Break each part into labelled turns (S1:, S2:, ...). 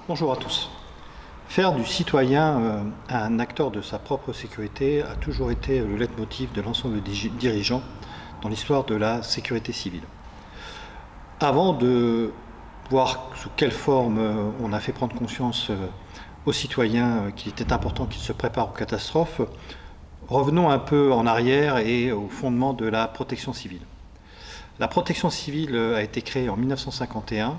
S1: Bonjour à tous. Faire du citoyen un acteur de sa propre sécurité a toujours été le leitmotiv de l'ensemble des dirigeants dans l'histoire de la sécurité civile. Avant de voir sous quelle forme on a fait prendre conscience aux citoyens qu'il était important qu'ils se préparent aux catastrophes, revenons un peu en arrière et au fondement de la protection civile. La protection civile a été créée en 1951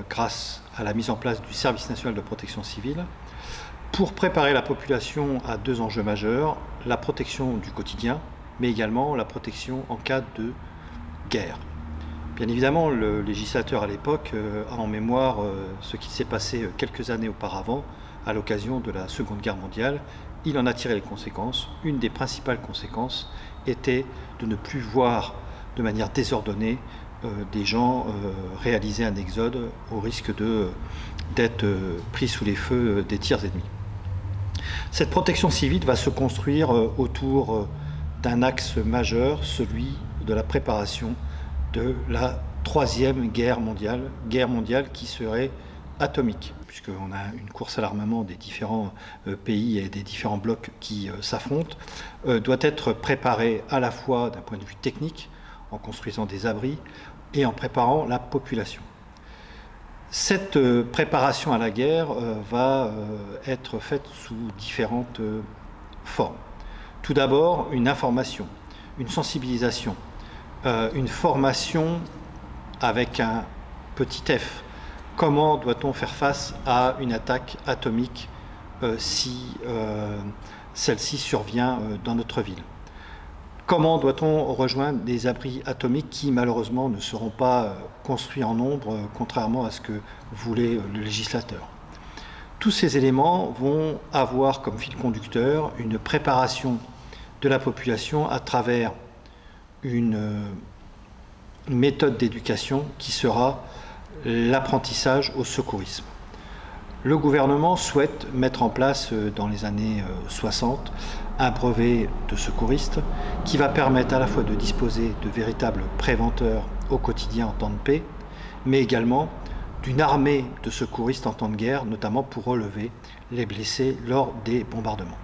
S1: grâce à la mise en place du service national de protection civile pour préparer la population à deux enjeux majeurs, la protection du quotidien, mais également la protection en cas de guerre. Bien évidemment, le législateur à l'époque a en mémoire ce qui s'est passé quelques années auparavant à l'occasion de la Seconde Guerre mondiale. Il en a tiré les conséquences. Une des principales conséquences était de ne plus voir de manière désordonnée des gens réaliser un exode au risque d'être pris sous les feux des tirs ennemis. Cette protection civile va se construire autour d'un axe majeur, celui de la préparation de la troisième guerre mondiale qui serait atomique, puisqu'on a une course à l'armement des différents pays et des différents blocs qui s'affrontent, doit être préparée à la fois d'un point de vue technique, en construisant des abris et en préparant la population. Cette préparation à la guerre va être faite sous différentes formes. Tout d'abord, une information, une sensibilisation, une formation avec un petit f. Comment doit-on faire face à une attaque atomique si celle-ci survient dans notre ville? Comment doit-on rejoindre des abris atomiques qui, malheureusement, ne seront pas construits en nombre, contrairement à ce que voulait le législateur? Tous ces éléments vont avoir comme fil conducteur une préparation de la population à travers une méthode d'éducation qui sera l'apprentissage au secourisme. Le gouvernement souhaite mettre en place dans les années 60 un brevet de secouriste qui va permettre à la fois de disposer de véritables préventeurs au quotidien en temps de paix, mais également d'une armée de secouristes en temps de guerre, notamment pour relever les blessés lors des bombardements.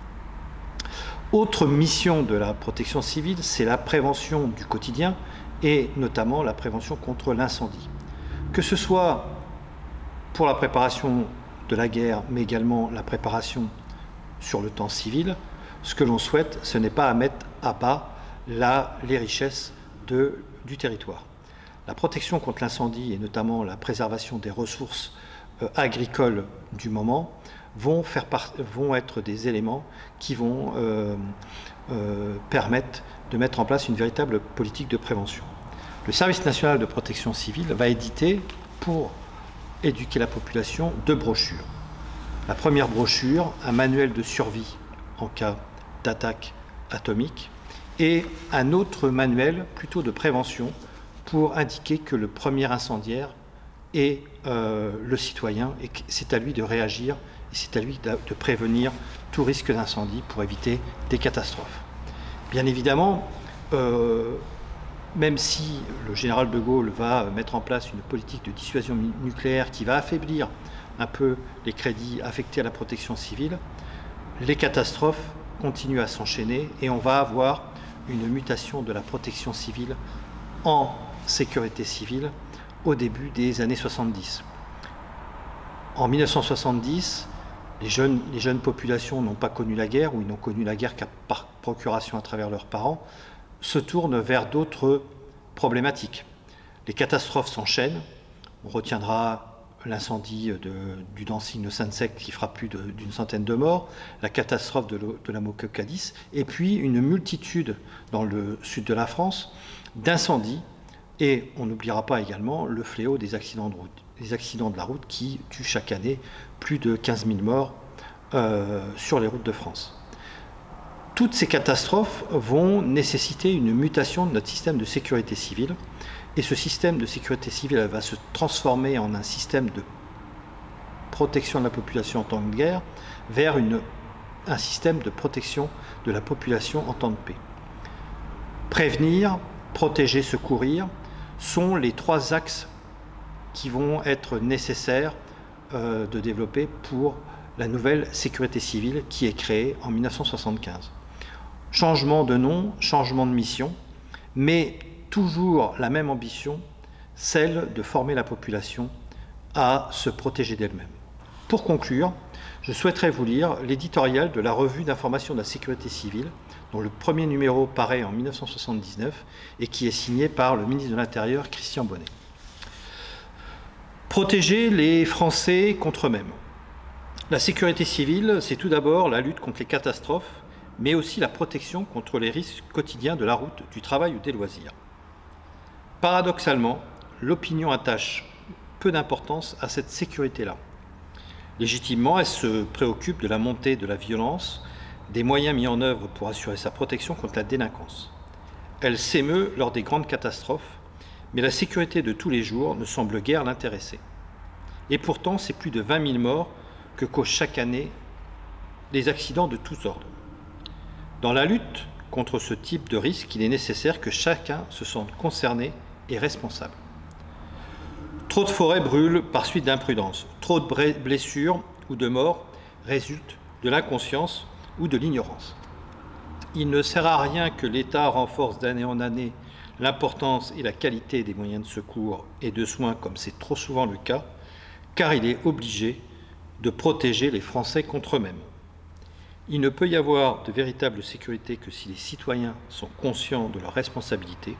S1: Autre mission de la protection civile, c'est la prévention du quotidien et notamment la prévention contre l'incendie. Que ce soit pour la préparation de la guerre, mais également la préparation sur le temps civil, ce que l'on souhaite, ce n'est pas à mettre à bas les richesses du territoire. La protection contre l'incendie et notamment la préservation des ressources agricoles du moment vont être des éléments qui vont permettre de mettre en place une véritable politique de prévention. Le service national de protection civile va éditer, pour éduquer la population, 2 brochures. La première brochure, un manuel de survie en cas d'attaque atomique, et un autre manuel plutôt de prévention pour indiquer que le premier incendiaire est le citoyen et que c'est à lui de réagir et c'est à lui de prévenir tout risque d'incendie pour éviter des catastrophes. Bien évidemment, même si le général de Gaulle va mettre en place une politique de dissuasion nucléaire qui va affaiblir un peu les crédits affectés à la protection civile, les catastrophes continuent à s'enchaîner et on va avoir une mutation de la protection civile en sécurité civile au début des années 70. En 1970, les jeunes populations n'ont pas connu la guerre ou ils n'ont connu la guerre qu'à par procuration à travers leurs parents, se tournent vers d'autres problématiques. Les catastrophes s'enchaînent. On retiendra l'incendie du Dancing de Saint-Sec qui fera plus d'une centaine de morts, la catastrophe de la Moquecadis, et puis une multitude dans le sud de la France d'incendies. Et on n'oubliera pas également le fléau des accidents de la route qui tuent chaque année plus de 15 000 morts sur les routes de France. Toutes ces catastrophes vont nécessiter une mutation de notre système de sécurité civile. Et ce système de sécurité civile va se transformer en un système de protection de la population en temps de guerre vers un système de protection de la population en temps de paix. Prévenir, protéger, secourir sont les 3 axes qui vont être nécessaires de développer pour la nouvelle sécurité civile qui est créée en 1975. Changement de nom, changement de mission, mais toujours la même ambition, celle de former la population à se protéger d'elle-même. Pour conclure, je souhaiterais vous lire l'éditorial de la revue d'information de la sécurité civile, dont le premier numéro paraît en 1979 et qui est signé par le ministre de l'Intérieur, Christian Bonnet. Protéger les Français contre eux-mêmes. La sécurité civile, c'est tout d'abord la lutte contre les catastrophes, mais aussi la protection contre les risques quotidiens de la route, du travail ou des loisirs. Paradoxalement, l'opinion attache peu d'importance à cette sécurité-là. Légitimement, elle se préoccupe de la montée de la violence, des moyens mis en œuvre pour assurer sa protection contre la délinquance. Elle s'émeut lors des grandes catastrophes, mais la sécurité de tous les jours ne semble guère l'intéresser. Et pourtant, c'est plus de 20 000 morts que causent chaque année les accidents de tous ordres. Dans la lutte contre ce type de risque, il est nécessaire que chacun se sente concerné et responsable. Trop de forêts brûlent par suite d'imprudence. Trop de blessures ou de morts résultent de l'inconscience ou de l'ignorance. Il ne sert à rien que l'État renforce d'année en année l'importance et la qualité des moyens de secours et de soins, comme c'est trop souvent le cas, car il est obligé de protéger les Français contre eux-mêmes. Il ne peut y avoir de véritable sécurité que si les citoyens sont conscients de leurs responsabilités.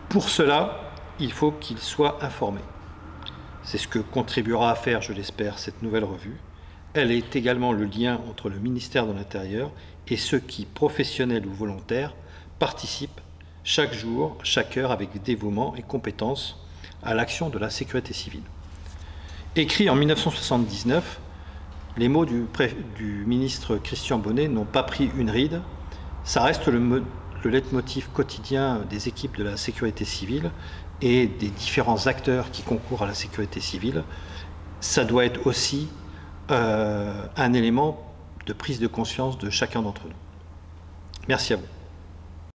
S1: Pour cela, il faut qu'ils soient informés. C'est ce que contribuera à faire, je l'espère, cette nouvelle revue. Elle est également le lien entre le ministère de l'Intérieur et ceux qui, professionnels ou volontaires, participent chaque jour, chaque heure, avec dévouement et compétence à l'action de la sécurité civile. Écrit en 1979, les mots du ministre Christian Bonnet n'ont pas pris une ride. Ça reste le leitmotiv quotidien des équipes de la sécurité civile et des différents acteurs qui concourent à la sécurité civile. Ça doit être aussi un élément de prise de conscience de chacun d'entre nous. Merci à vous.